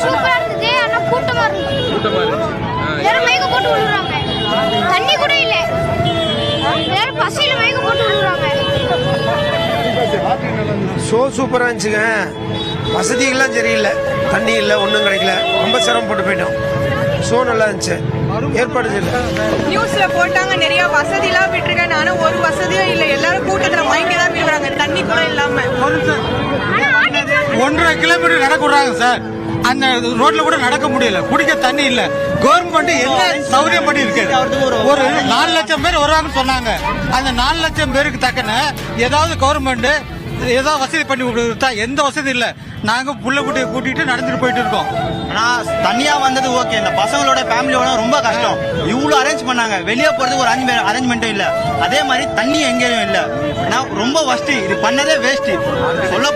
சூப்பரா இருந்துச்சு. ஆனா கூட்டமா இருந்துச்சு. எல்லாரும் மயக்க போட்டு விழுறாங்க. தண்ணி கூட இல்ல. எல்லாரும் பசியில மயக்க போட்டு விழுறாங்க. சூப்பரா இருந்துச்சுங்க. வசதிகள்லாம் சரியில்லை, தண்ணி இல்லை, ஒன்றும் கிடைக்கல, ரொம்ப சிரமப்பட்டு போயிட்டோம். நல்லா இருந்துச்சு, ஏற்பாடு இல்லை. நியூஸ்ல போட்டாங்க நிறைய வசதி எல்லாம் விட்டுருக்கேன், ஆனா ஒரு வசதியும் இல்லை. எல்லாரும் கூட்டத்துல மயக்க தான் விடுறாங்க, தண்ணி கூட இல்லாம. 1.5 கிலோமீட்டர் நடக்குறாங்க சார். அந்த ரோட்ல கூட நடக்க முடியல, குடிக்க தண்ணி இல்ல. கவர்மெண்ட் என்ன சௌகரியம் பண்ணி இருக்கு? ஒரு 4 லட்சம் பேர் வருவாங்கன்னு சொன்னாங்க. அந்த 4 லட்சம் பேருக்கு தக்கன ஏதாவது கவர்மெண்ட் ஏதாவது வசதி பண்ணி கொடுத்தா? எந்த வசதி இல்ல. நாங்க புள்ள குட்டியை கூட்டிட்டு நடந்துட்டு போயிட்டு இருக்கோம். ஆனா தனியா வந்தது ஓகே, இந்த பசங்களோட ஃபேமிலியோட ரொம்ப கஷ்டம். இவ்வளவு அரேஞ்ச் பண்ணாங்க, வெளியே போறதுக்கு ஒரு அரேஞ்ச்மெண்ட்டும் இல்ல. அதே மாதிரி தண்ணி எங்கேயும் இல்ல. ரொம்ப வஸ்ட், இது பண்ணதே வேஸ்ட் சொல்ல